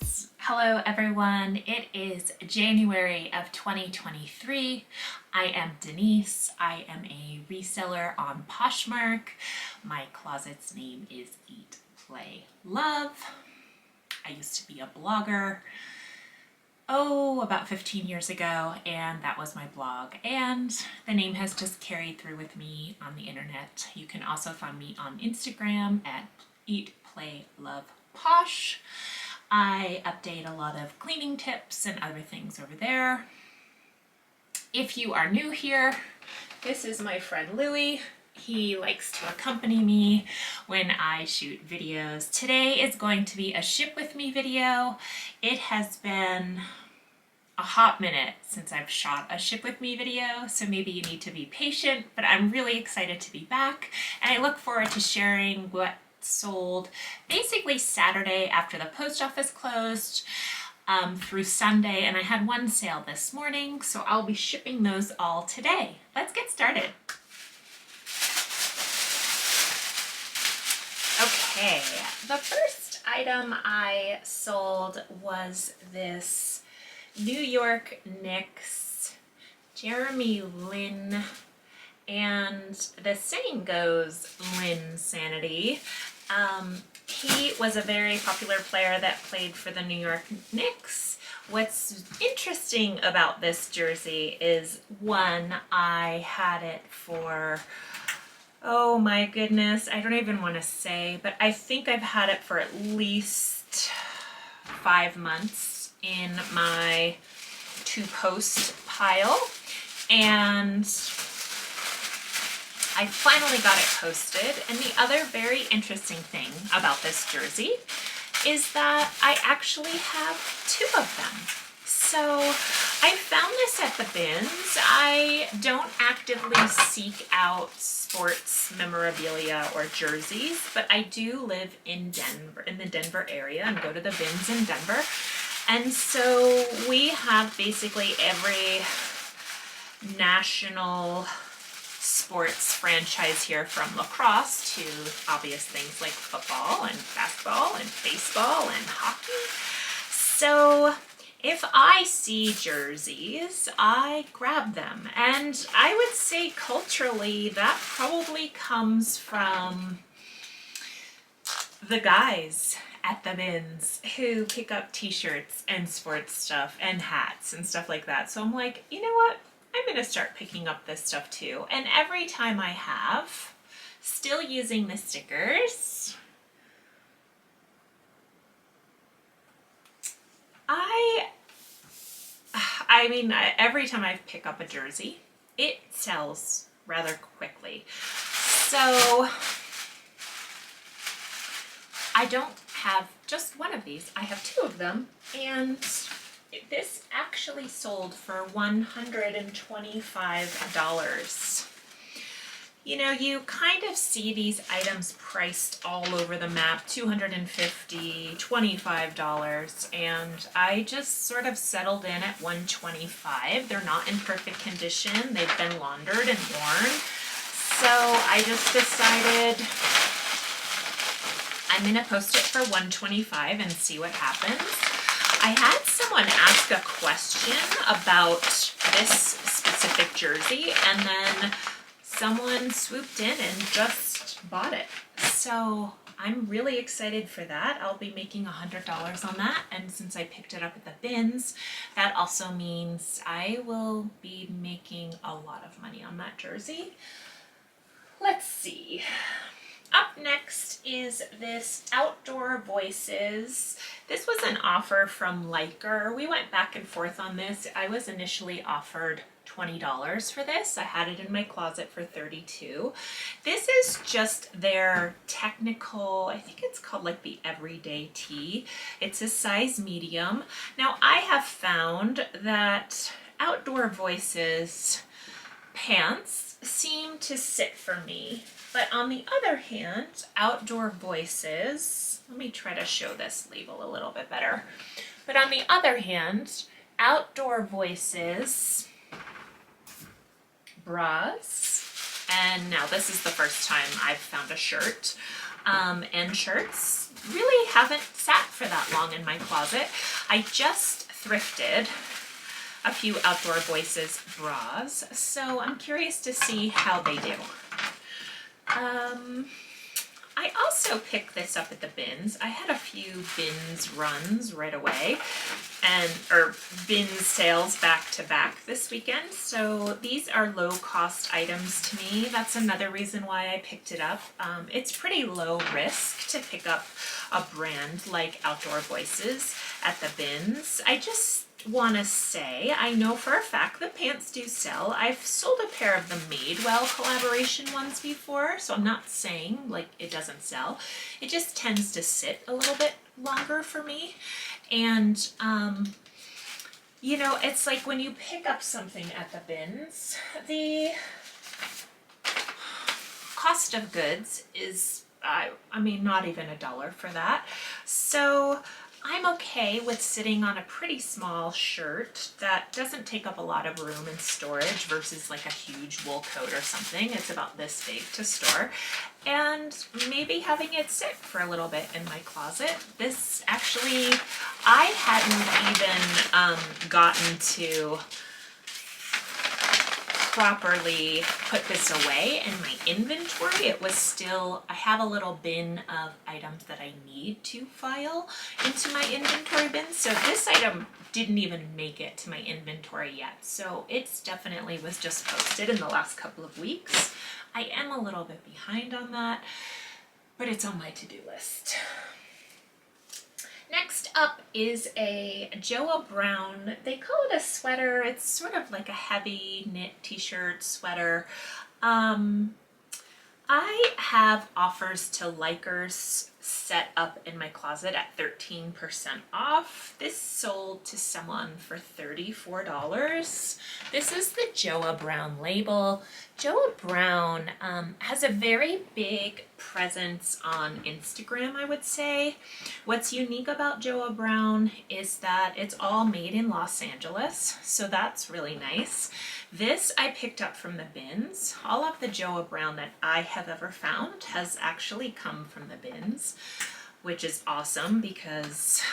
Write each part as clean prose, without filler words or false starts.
Yes. Hello everyone. It is January of 2023. I am Denise. I am a reseller on Poshmark. My closet's name is Eat, Play, Love. I used to be a blogger, about 15 years ago, and that was my blog. And the name has just carried through with me on the internet. You can also find me on Instagram at Eat, Play, Love, Posh. I update a lot of cleaning tips and other things over there. If you are new here, this is my friend Louie. He likes to accompany me when I shoot videos. Today is going to be a ship with me video. It has been a hot minute since I've shot a ship with me video, so maybe you need to be patient, but I'm really excited to be back, and I look forward to sharing what sold basically Saturday after the post office closed through Sunday, and I had one sale this morning, so I'll be shipping those all today. Let's get started. Okay, the first item I sold was this New York Knicks Jeremy Lin, and the saying goes Lin Sanity. He was a very popular player that played for the New York Knicks. What's interesting about this jersey is, one, I had it for, oh my goodness, I don't even want to say, but I think I've had it for at least 5 months in my to post pile, and I finally got it posted. And the other very interesting thing about this jersey is that I actually have 2 of them. So I found this at the bins. I don't actively seek out sports memorabilia or jerseys, but I do live in Denver, in the Denver area, and go to the bins in Denver. And so we have basically every national sports franchise here, from lacrosse to obvious things like football and basketball and baseball and hockey. So if I see jerseys, I grab them. And I would say culturally that probably comes from the guys at the bins who pick up t-shirts and sports stuff and hats and stuff like that. So I'm like, you know what? I'm going to start picking up this stuff too. And every time I have, still using the stickers, every time I pick up a jersey, it sells rather quickly. So I don't have just one of these. I have 2 of them, and this actually sold for $125. You know, you kind of see these items priced all over the map, $250, $25, and I just sort of settled in at $125. They're not in perfect condition. They've been laundered and worn. So I just decided I'm going to post it for $125 and see what happens. I had someone ask a question about this specific jersey, and then someone swooped in and just bought it. So I'm really excited for that. I'll be making $100 on that, and since I picked it up at the bins, that also means I will be making a lot of money on that jersey. Let's see. Up next is this Outdoor Voices. This was an offer from Liker. We went back and forth on this. I was initially offered $20 for this. I had it in my closet for $32. This is just their technical, I think it's called like the everyday tee. It's a size medium. Now I have found that Outdoor Voices pants seem to sit for me. But on the other hand, Outdoor Voices, let me try to show this label a little bit better. But on the other hand, Outdoor Voices bras, and now this is the first time I've found a shirt and shirts really haven't sat for that long in my closet. I just thrifted a few Outdoor Voices bras, so I'm curious to see how they do. I also picked this up at the bins. I had a few bins runs right away, or bins sales back to back this weekend. So these are low cost items to me. That's another reason why I picked it up. It's pretty low risk to pick up a brand like Outdoor Voices at the bins. I just want to say, I know for a fact the pants do sell. I've sold a pair of the Madewell collaboration ones before, so I'm not saying like it doesn't sell. It just tends to sit a little bit longer for me. And you know, it's like when you pick up something at the bins, the cost of goods is I mean, not even $1 for that. So I'm okay with sitting on a pretty small shirt that doesn't take up a lot of room in storage versus like a huge wool coat or something. It's about this big to store, and maybe having it sit for a little bit in my closet. This actually, I hadn't even gotten to properly put this away in my inventory. It was still, I have a little bin of items that I need to file into my inventory bin. So this item didn't even make it to my inventory yet. So it's definitely was just posted in the last couple of weeks. I am a little bit behind on that, but it's on my to-do list. Next up is a Joa Brown. They call it a sweater. It's sort of like a heavy knit t-shirt sweater. I have offers to likers set up in my closet at 13% off. This sold to someone for $34. This is the Joa Brown label. Joa Brown has a very big presence on Instagram, I would say. What's unique about Joa Brown is that it's all made in Los Angeles, so that's really nice. This I picked up from the bins. All of the Joa Brown that I have ever found has actually come from the bins, which is awesome because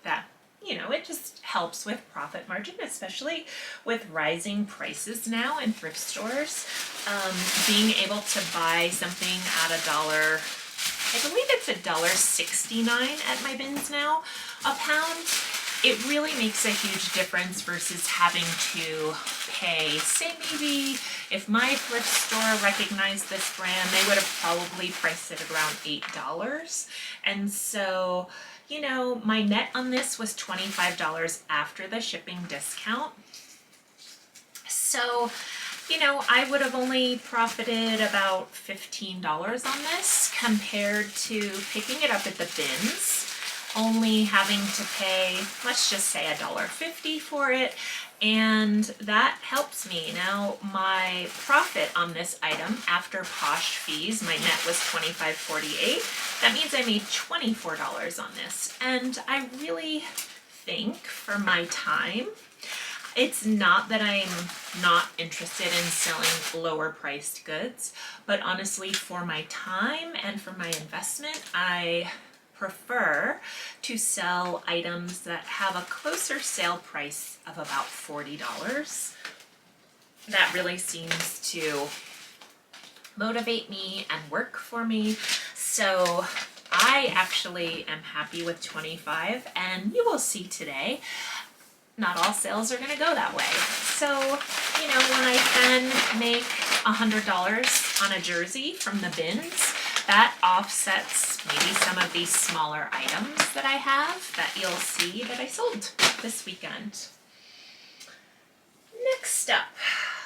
that, you know, it just helps with profit margin, especially with rising prices now in thrift stores. Being able to buy something at $1, I believe it's $1.69 at my bins now, a pound. It really makes a huge difference versus having to pay, say maybe if my thrift store recognized this brand, they would have probably priced it around $8. And so, you know, my net on this was $25 after the shipping discount. So, you know, I would have only profited about $15 on this compared to picking it up at the bins, only having to pay, let's just say $1.50 for it, and that helps me. Now, my profit on this item after posh fees, my net was $25.48. That means I made $24 on this, and I really think for my time, it's not that I'm not interested in selling lower priced goods, but honestly, for my time and for my investment, I prefer to sell items that have a closer sale price of about $40. That really seems to motivate me and work for me. So I actually am happy with 25, and you will see today, not all sales are gonna go that way. So, you know, when I then make $100 on a jersey from the bins, that offsets maybe some of these smaller items that I have that you'll see that I sold this weekend. Next up,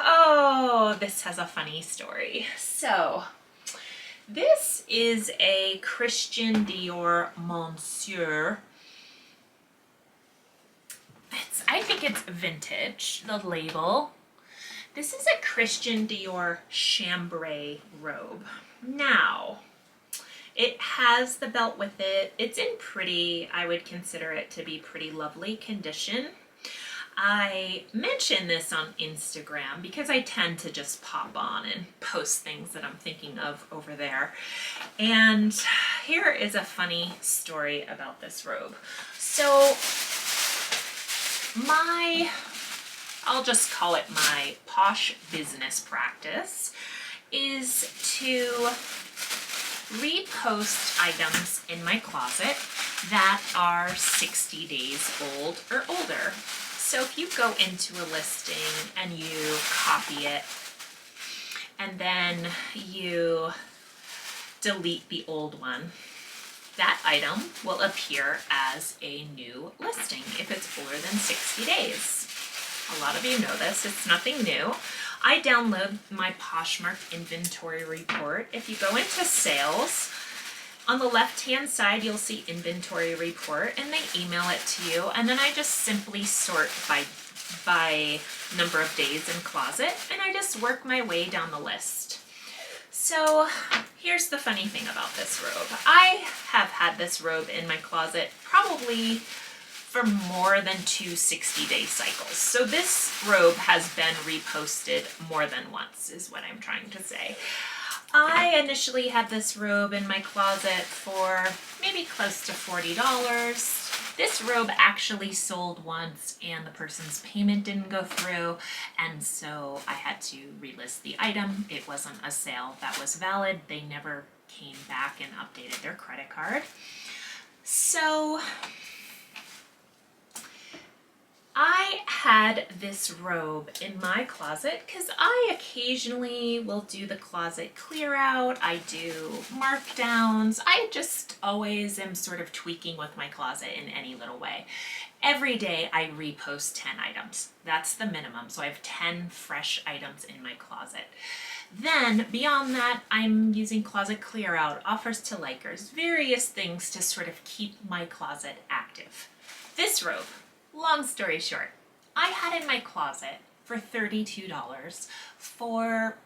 oh, this has a funny story. So, this is a Christian Dior Monsieur. I think it's vintage, the label. This is a Christian Dior chambray robe. Now, it has the belt with it. It's in pretty, I would consider it to be pretty lovely condition. I mention this on Instagram because I tend to just pop on and post things that I'm thinking of over there. And here is a funny story about this robe. So I'll just call it my posh business practice, is to repost items in my closet that are 60 days old or older. So if you go into a listing and you copy it and then you delete the old one, that item will appear as a new listing if it's older than 60 days. A lot of you know this, it's nothing new. I download my Poshmark inventory report. If you go into sales, on the left-hand side, you'll see inventory report, and they email it to you. And then I just simply sort by number of days in closet, and I just work my way down the list. So here's the funny thing about this robe. I have had this robe in my closet probably for more than 2 60-day cycles. So this robe has been reposted more than once, is what I'm trying to say. I initially had this robe in my closet for maybe close to $40. This robe actually sold once and the person's payment didn't go through, and so I had to relist the item. It wasn't a sale that was valid. They never came back and updated their credit card. So I had this robe in my closet because I occasionally will do the closet clear out. I do markdowns. I just always am sort of tweaking with my closet in any little way. Every day I repost 10 items. That's the minimum. So I have 10 fresh items in my closet. Then beyond that, I'm using closet clear out, offers to likers, various things to sort of keep my closet active. This robe, long story short, I had in my closet for $32 for,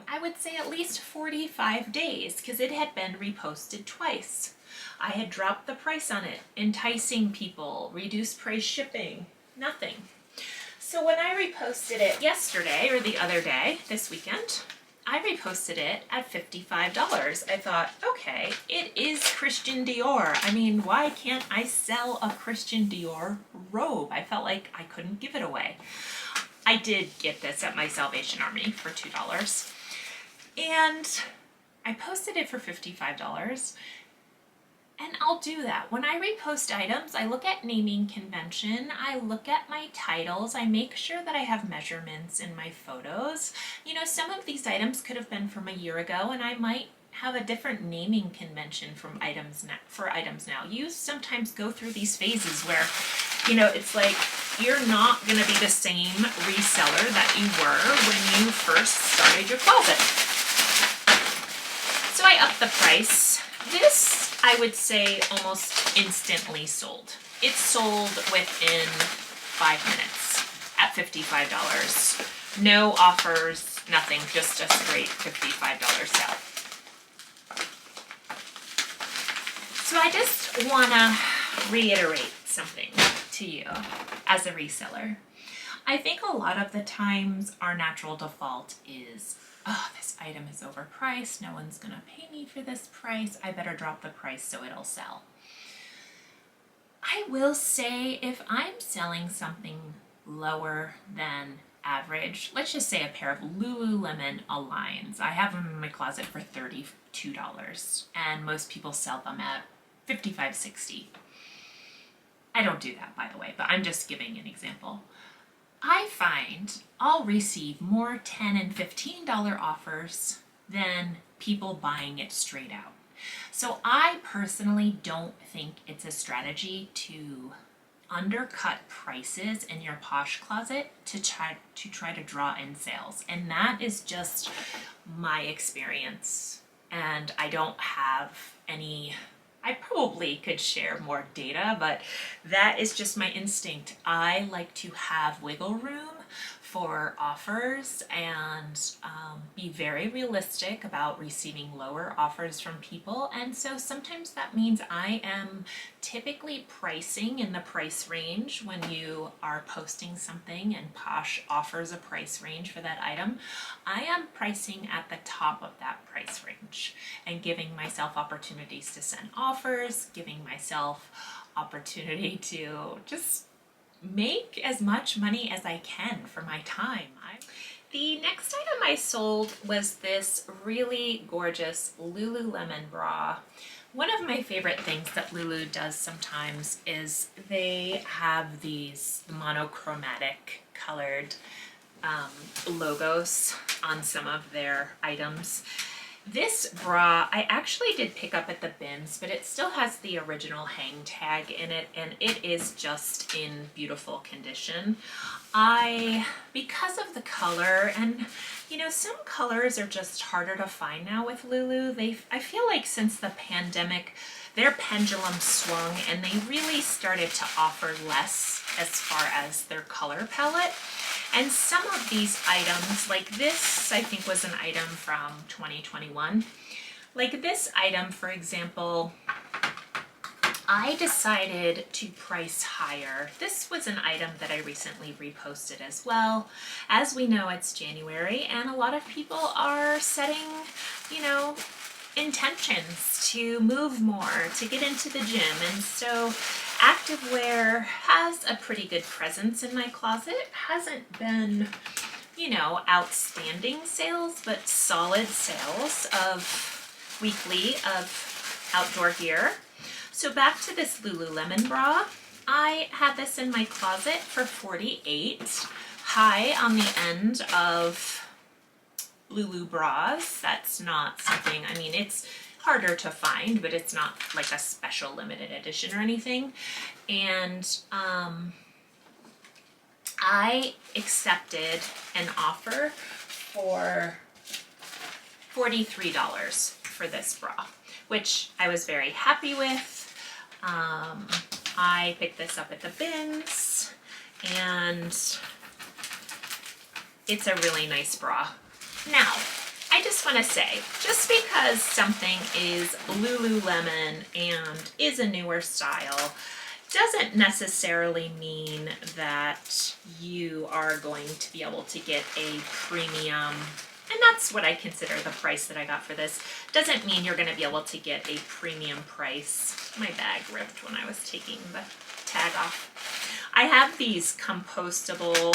I would say at least 45 days because it had been reposted twice. I had dropped the price on it, enticing people, reduced price shipping, nothing. So when I reposted it yesterday or the other day, this weekend, I reposted it at $55. I thought, okay, it is Christian Dior. I mean, why can't I sell a Christian Dior robe? I felt like I couldn't give it away. I did get this at my Salvation Army for $2. And I posted it for $55. And I'll do that. When I repost items, I look at naming convention, I look at my titles, I make sure that I have measurements in my photos. You know, some of these items could have been from a year ago and I might have a different naming convention from items now. You sometimes go through these phases where, you know, it's like you're not going to be the same reseller that you were when you first started your closet. So I upped the price. This, I would say, almost instantly sold. It sold within 5 minutes at $55. No offers, nothing, just a straight $55 sale. So I just want to reiterate something to you as a reseller. I think a lot of the times our natural default is, oh, this item is overpriced, no one's gonna pay me for this price, I better drop the price so it'll sell. I will say if I'm selling something lower than average, let's just say a pair of Lululemon Aligns. I have them in my closet for $32 and most people sell them at $55, $60. I don't do that, by the way, but I'm just giving an example. I find I'll receive more $10 and $15 offers than people buying it straight out. So I personally don't think it's a strategy to undercut prices in your posh closet to try to draw in sales. And that is just my experience. And I don't have any, I probably could share more data, but that is just my instinct. I like to have wiggle room for offers and be very realistic about receiving lower offers from people. And so sometimes that means I am typically pricing in the price range. When you are posting something and Posh offers a price range for that item, I am pricing at the top of that price range and giving myself opportunities to send offers, giving myself opportunity to just make as much money as I can for my time. The next item I sold was this really gorgeous Lululemon bra. One of my favorite things that Lulu does sometimes is they have these monochromatic colored logos on some of their items. This bra I actually did pick up at the bins, but it still has the original hang tag in it, and it is just in beautiful condition. Because of the color, and you know, some colors are just harder to find now with Lulu. I feel like since the pandemic, their pendulum swung and they really started to offer less as far as their color palette. And some of these items, like this, I think was an item from 2021. Like this item, for example, I decided to price higher. This was an item that I recently reposted as well. As we know, it's January and a lot of people are setting, you know, intentions to move more, to get into the gym. And so activewear has a pretty good presence in my closet. It hasn't been, you know, outstanding sales, but solid sales of weekly of outdoor gear. So back to this Lululemon bra. I had this in my closet for $48, high on the end of Lulu bras. That's not something, I mean, it's harder to find, but it's not like a special limited edition or anything. And I accepted an offer for $43 for this bra, which I was very happy with. I picked this up at the bins and it's a really nice bra. Now, I just want to say, just because something is Lululemon and is a newer style doesn't necessarily mean that you are going to be able to get a premium, and that's what I consider the price that I got for this. Doesn't mean you're going to be able to get a premium price. My bag ripped when I was taking the tag off. I have these compostable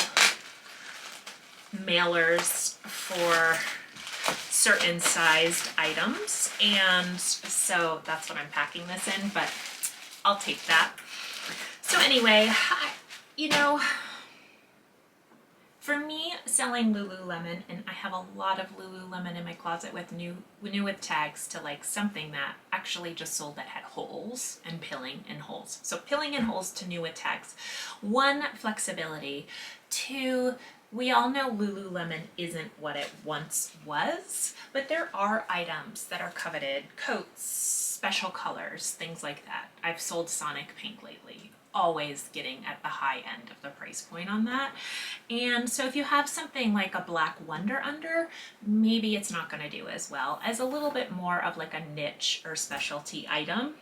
mailers for certain sized items, and so that's what I'm packing this in, but I'll take that. So anyway, you know, for me, selling Lululemon, and I have a lot of Lululemon in my closet with new with tags, to like something that actually just sold that had holes and pilling and holes. So pilling and holes to new with tags. One, flexibility. Two, we all know Lululemon isn't what it once was, but there are items that are coveted, coats, special colors, things like that. I've sold Sonic Pink lately, always getting at the high end of the price point on that. And so if you have something like a Black Wonder Under, maybe it's not going to do as well as a little bit more of like a niche or specialty item.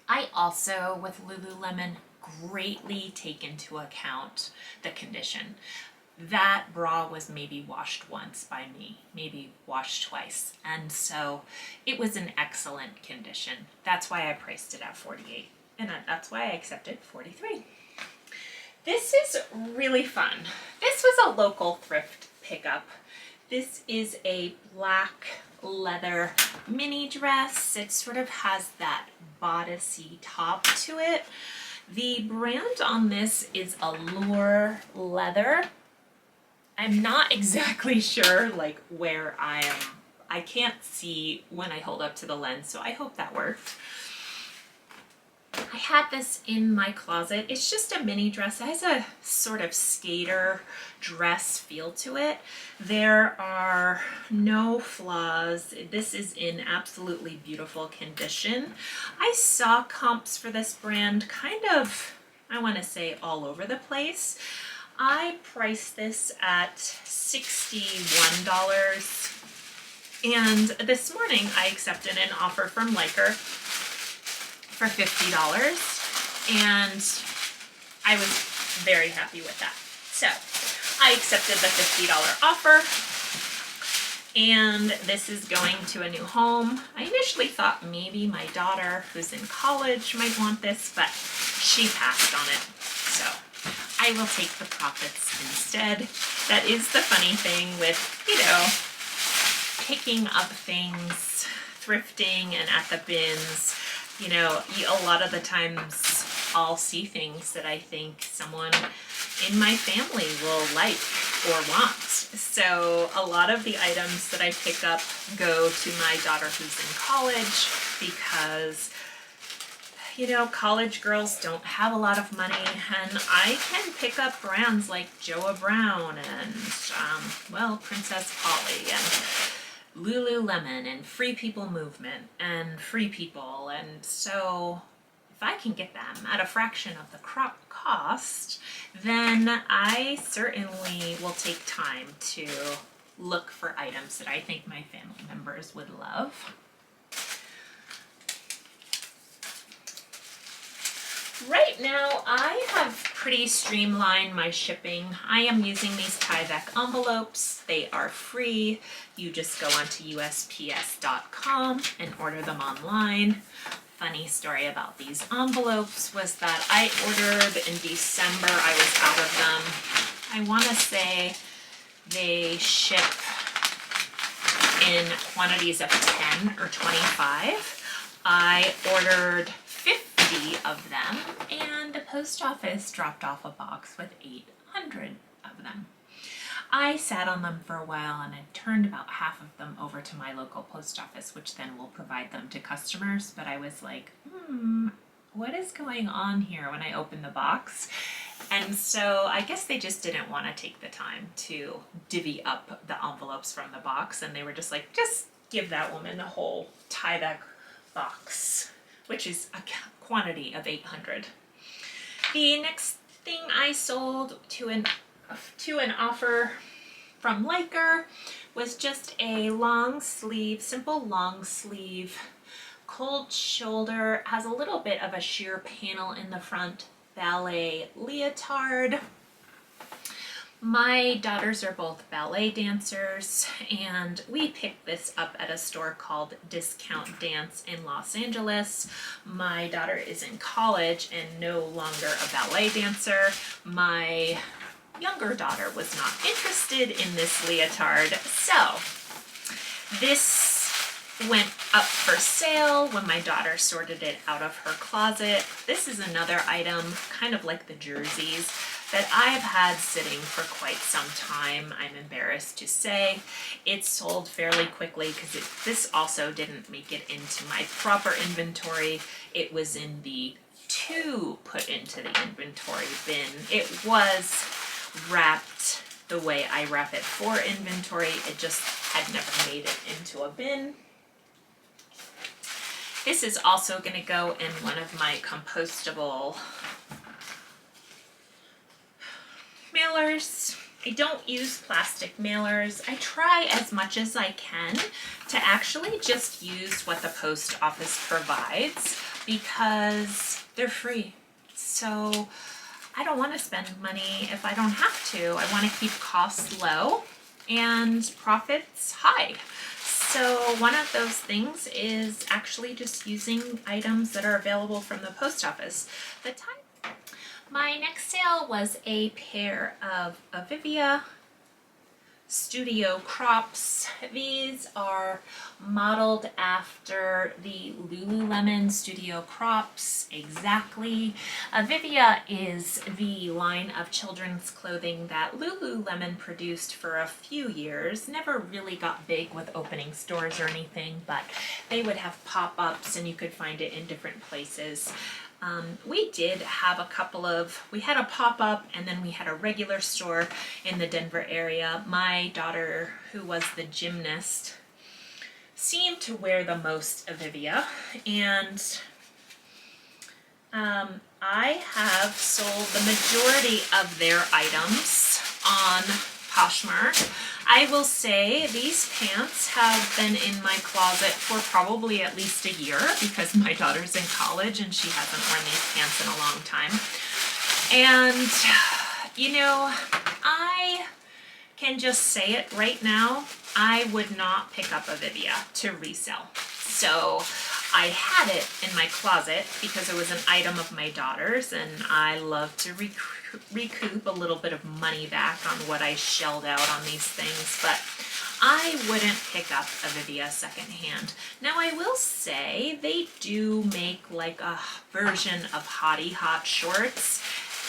I also, with Lululemon, greatly take into account the condition. That bra was maybe washed once by me, maybe washed twice, and so it was in excellent condition. That's why I priced it at $48, and that's why I accepted $43. This is really fun. This was a local thrift pickup. This is a black leather mini dress. It sort of has that bodicey top to it. The brand on this is Allure Leather. I'm not exactly sure like where I am. I can't see when I hold up to the lens, so I hope that worked. I had this in my closet. It's just a mini dress. It has a sort of skater dress feel to it. There are no flaws. This is in absolutely beautiful condition. I saw comps for this brand kind of, I want to say, all over the place. I priced this at $61. And this morning I accepted an offer from Liker for $50. And I was very happy with that. So I accepted the $50 offer. And this is going to a new home. I initially thought maybe my daughter, who's in college, might want this, but she passed on it. So I will take the profits instead. That is the funny thing with, you know, picking up things, thrifting, and at the bins. You know, a lot of the times I'll see things that I think someone in my family will like or want. So a lot of the items that I pick up go to my daughter who's in college because, you know, college girls don't have a lot of money, and I can pick up brands like Joa Brown and, well, Princess Polly and Lululemon and Free People Movement and Free People. And so if I can get them at a fraction of the cost, then I certainly will take time to look for items that I think my family members would love. Right now, I have pretty streamlined my shipping. I am using these Tyvek envelopes. They are free. You just go onto USPS.com and order them online. Funny story about these envelopes was that I ordered in December. I was out of them. I want to say they ship in quantities of 10 or 25. I ordered 50 of them, and the post office dropped off a box with 800 of them. I sat on them for a while and I turned about half of them over to my local post office, which then will provide them to customers. But I was like, what is going on here when I opened the box? And so I guess they just didn't want to take the time to divvy up the envelopes from the box. And they were just like, just give that woman the whole Tyvek box, which is a quantity of 800. The next thing I sold to an offer from Liker was just a long sleeve, simple long sleeve, cold shoulder, has a little bit of a sheer panel in the front, ballet leotard. My daughters are both ballet dancers, and we picked this up at a store called Discount Dance in Los Angeles. My daughter is in college and no longer a ballet dancer. My younger daughter was not interested in this leotard, so this went up for sale when my daughter sorted it out of her closet. This is another item, kind of like the jerseys, that I've had sitting for quite some time. I'm embarrassed to say. It sold fairly quickly because this also didn't make it into my proper inventory. It was in the to put into the inventory bin. It was wrapped the way I wrap it for inventory. It just had never made it into a bin. This is also going to go in one of my compostable mailers. I don't use plastic mailers. I try as much as I can to actually just use what the post office provides because they're free. So I don't want to spend money if I don't have to. I want to keep costs low and profits high. So one of those things is actually just using items that are available from the post office. My next sale was a pair of Avivia Studio crops. These are modeled after the Lululemon Studio crops exactly. Avivia is the line of children's clothing that Lululemon produced for a few years. Never really got big with opening stores or anything, but they would have pop-ups and you could find it in different places. We did have we had a pop-up and then we had a regular store in the Denver area. My daughter, who was the gymnast, seemed to wear the most Avivia, and I have sold the majority of their items on Poshmark. I will say these pants have been in my closet for probably at least a year because my daughter's in college and she hasn't worn these pants in a long time. And, you know, I can just say it right now, I would not pick up a Vivia to resell. So I had it in my closet because it was an item of my daughter's and I love to recoup a little bit of money back on what I shelled out on these things, but I wouldn't pick up a Vivia secondhand. Now I will say they do make like a version of Hottie Hot shorts,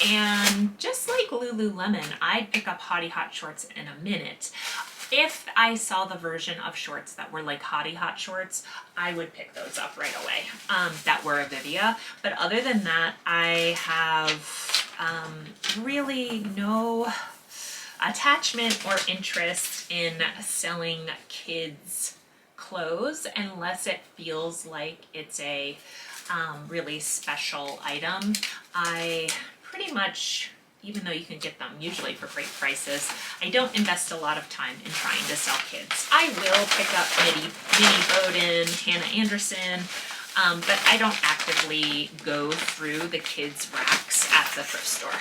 and just like Lululemon, I'd pick up Hottie Hot shorts in a minute. If I saw the version of shorts that were like Hottie Hot shorts, I would pick those up right away, that were a Vivia. But other than that, I have really no attachment or interest in selling kids clothes unless it feels like it's a really special item. I pretty much, even though you can get them usually for great prices, I don't invest a lot of time in trying to sell kids. I will pick up Minnie Bowden, Hannah Anderson, but I don't actively go through the kids' racks at the thrift store.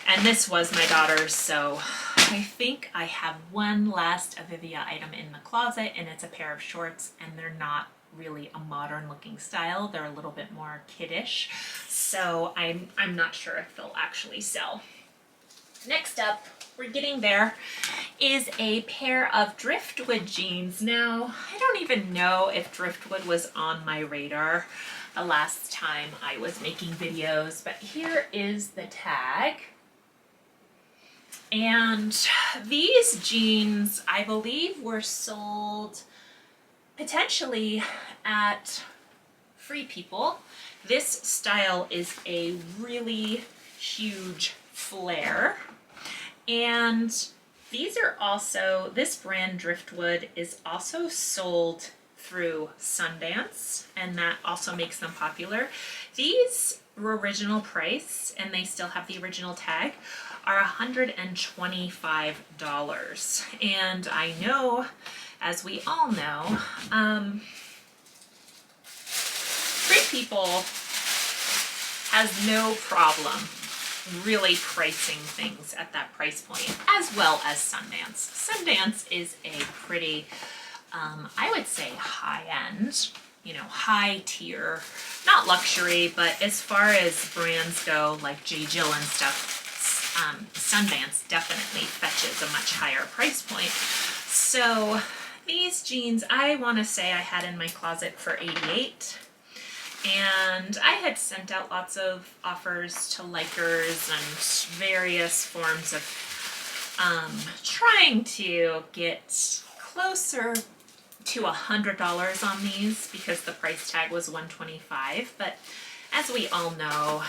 And this was my daughter's, so I think I have one last Vivia item in the closet, and it's a pair of shorts, and they're not really a modern looking style. They're a little bit more kiddish, so I'm not sure if they'll actually sell. Next up, we're getting there, is a pair of Driftwood jeans. Now, I don't even know if Driftwood was on my radar the last time I was making videos, but here is the tag. And these jeans, I believe, were sold potentially at Free People. This style is a really huge flare. And these are also, this brand Driftwood is also sold through Sundance, and that also makes them popular. These were original price, and they still have the original tag, are $125. And I know, as we all know, Free People has no problem really pricing things at that price point, as well as Sundance. Sundance is a pretty, I would say high-end, you know, high tier, not luxury, but as far as brands go, like J. Jill and stuff, Sundance definitely fetches a much higher price point. So these jeans, I want to say I had in my closet for $88, and I had sent out lots of offers to likers and various forms of trying to get closer to $100 on these because the price tag was $125. But as we all know,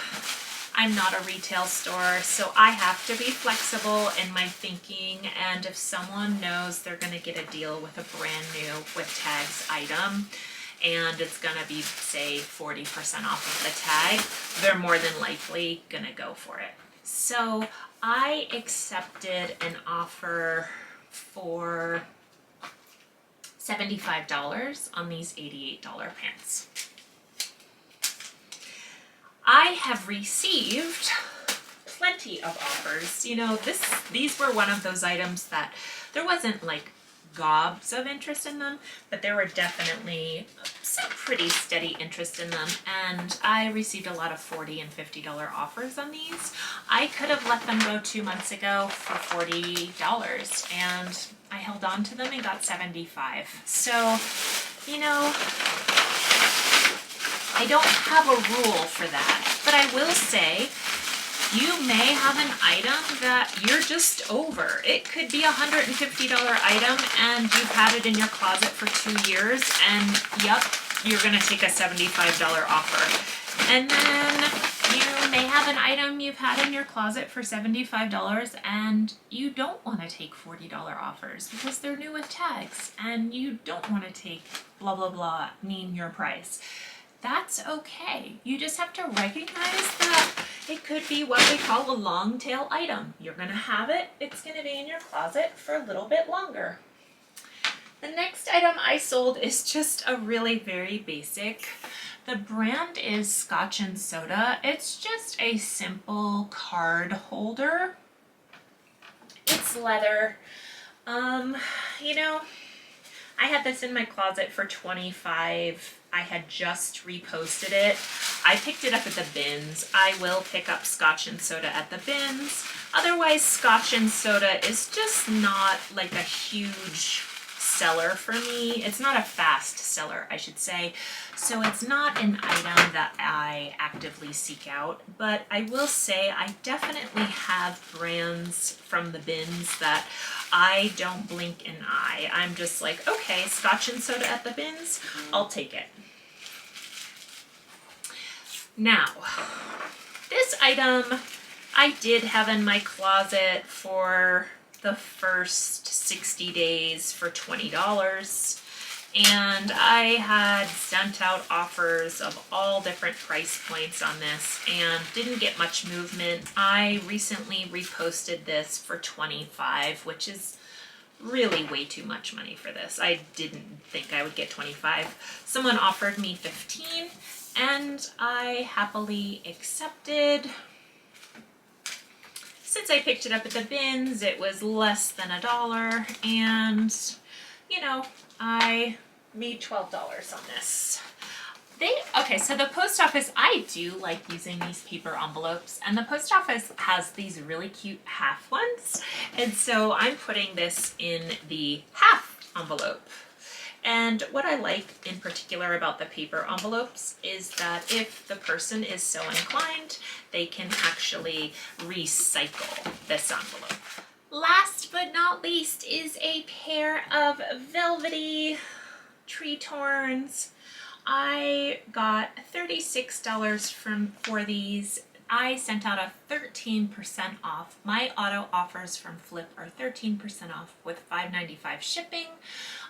I'm not a retail store, so I have to be flexible in my thinking, and if someone knows they're going to get a deal with a brand new with tags item and it's going to be, say, 40% off of the tag, they're more than likely going to go for it. So I accepted an offer for $75 on these $88 pants. I have received plenty of offers. You know, these were one of those items that there wasn't like gobs of interest in them, but there were definitely some pretty steady interest in them, and I received a lot of $40 and $50 offers on these. I could have let them go 2 months ago for $40, and I held on to them and got $75. So, you know, I don't have a rule for that, but I will say you may have an item that you're just over. It could be a $150 item and you've had it in your closet for 2 years, and yep, you're gonna take a $75 offer. And then you may have an item you've had in your closet for $75 and you don't want to take $40 offers because they're new with tags, and you don't want to take blah blah blah, name your price. that's okay. You just have to recognize that it could be what we call a long tail item. You're gonna have it, it's gonna be in your closet for a little bit longer. The next item I sold is just a really very basic. The brand is Scotch and Soda. It's just a simple card holder. It's leather. You know, I had this in my closet for $25. I had just reposted it. I picked it up at the bins. I will pick up Scotch and Soda at the bins. Otherwise, Scotch and Soda is just not like a huge seller for me. It's not a fast seller, I should say. So it's not an item that I actively seek out, but I will say I definitely have brands from the bins that I don't blink an eye. I'm just like, okay, Scotch and Soda at the bins, I'll take it. Now, this item I did have in my closet for the first 60 days for $20. And I had sent out offers of all different price points on this and didn't get much movement. I recently reposted this for $25, which is really way too much money for this. I didn't think I would get $25. Someone offered me $15 and I happily accepted. Since I picked it up at the bins, it was less than $1 and, you know, I made $12 on this. Okay, so the post office, I do like using these paper envelopes, and the post office has these really cute half ones, and so I'm putting this in the half envelope. And what I like in particular about the paper envelopes is that if the person is so inclined, they can actually recycle this envelope. Last but not least is a pair of velvety Tretorns. I got $36 for these. I sent out a 13% off. My auto offers from Flip are 13% off with $5.95 shipping.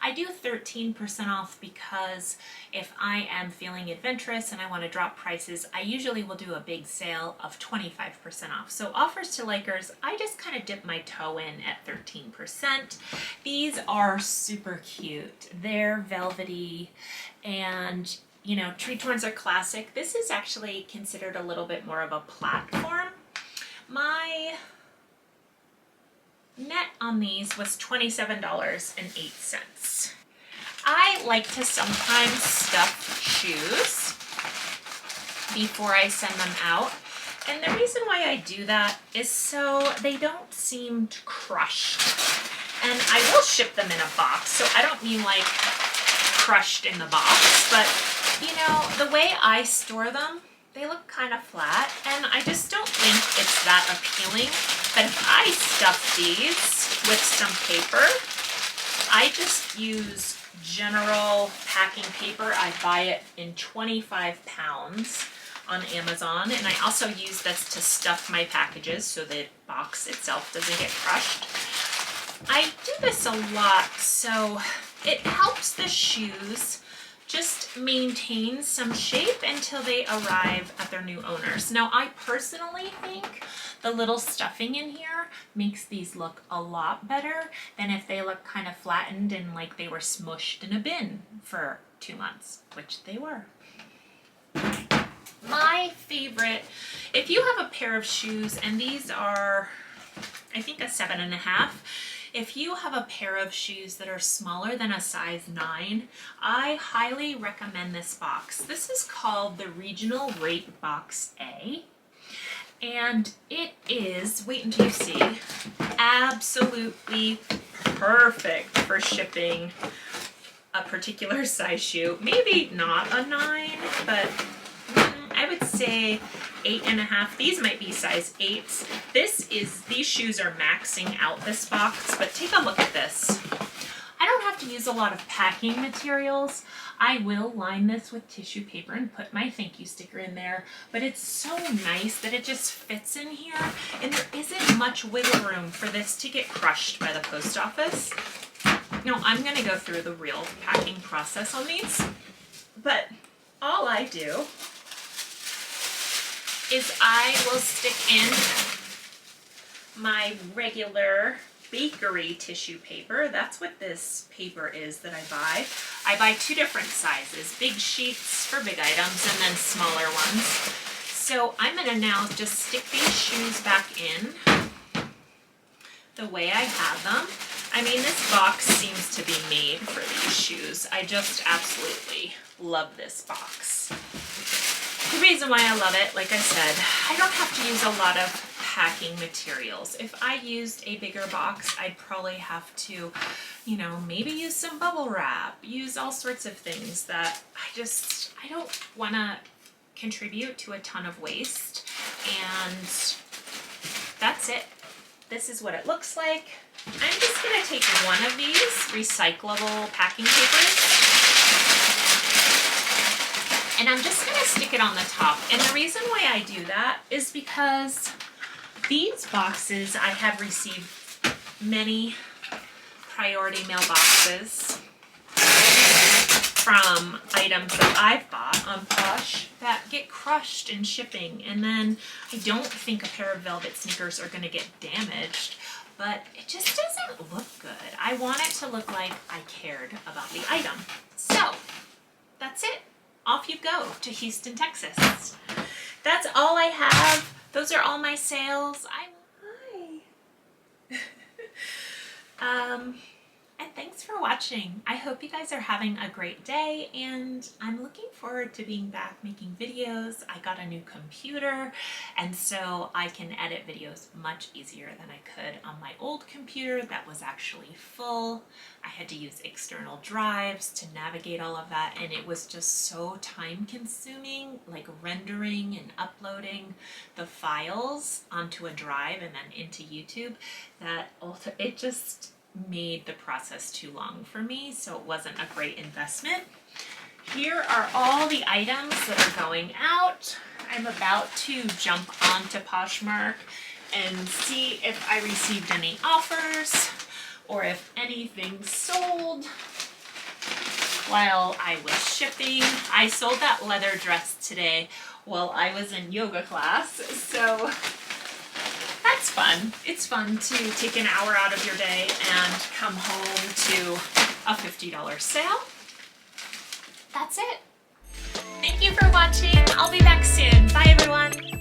I do 13% off because if I am feeling adventurous and I want to drop prices, I usually will do a big sale of 25% off. So offers to likers, I just kind of dip my toe in at 13%. These are super cute. They're velvety and you know, Tretorns are classic. This is actually considered a little bit more of a platform. My net on these was $27.08. I like to sometimes stuff shoes before I send them out. And the reason why I do that is so they don't seem crushed. And I will ship them in a box, so I don't mean like crushed in the box, but you know, the way I store them, they look kind of flat, and I just don't think it's that appealing. But if I stuff these with some paper, I just use general packing paper. I buy it in 25 pounds on Amazon, and I also use this to stuff my packages so the box itself doesn't get crushed. I do this a lot, so it helps the shoes just maintain some shape until they arrive at their new owners. Now, I personally think the little stuffing in here makes these look a lot better than if they look kind of flattened and like they were smushed in a bin for 2 months, which they were. My favorite, if you have a pair of shoes, and these are, I think, a 7.5, if you have a pair of shoes that are smaller than a size 9, I highly recommend this box. This is called the Regional Rate Box A, and it is, wait until you see, absolutely perfect for shipping a particular size shoe. Maybe not a 9, but I would say 8.5. These might be size 8s. These shoes are maxing out this box, but take a look at this. I don't have to use a lot of packing materials. I will line this with tissue paper and put my thank you sticker in there, but it's so nice that it just fits in here, and there isn't much wiggle room for this to get crushed by the post office. Now, I'm gonna go through the real packing process on these, but all I do is I will stick in my regular bakery tissue paper. That's what this paper is that I buy. I buy 2 different sizes, big sheets for big items and then smaller ones. So I'm gonna now just stick these shoes back in the way I have them. I mean, this box seems to be made for these shoes. I just absolutely love this box. The reason why I love it, like I said, I don't have to use a lot of packing materials. If I used a bigger box, I'd probably have to, you know, maybe use some bubble wrap, use all sorts of things that I don't want to contribute to a ton of waste. And that's it. This is what it looks like. I'm just going to take one of these recyclable packing papers and I'm just going to stick it on the top. And the reason why I do that is because these boxes, I have received many priority mail boxes from items that I've bought on Posh that get crushed in shipping, and then I don't think a pair of velvet sneakers are going to get damaged, but it just doesn't look good. I want it to look like I cared about the item. So that's it. Off you go to Houston, Texas. That's all I have. Those are all my sales. Hi. And thanks for watching. I hope you guys are having a great day, and I'm looking forward to being back making videos. I got a new computer, and so I can edit videos much easier than I could on my old computer that was actually full. I had to use external drives to navigate all of that, and it was just so time consuming, like rendering and uploading the files onto a drive and then into YouTube, that it just made the process too long for me, so it wasn't a great investment. Here are all the items that are going out. I'm about to jump onto Poshmark and see if I received any offers or if anything sold while I was shipping. I sold that leather dress today while I was in yoga class, so that's fun. It's fun to take an hour out of your day and come home to a $50 sale. That's it. Thank you for watching. I'll be back soon. Bye, everyone.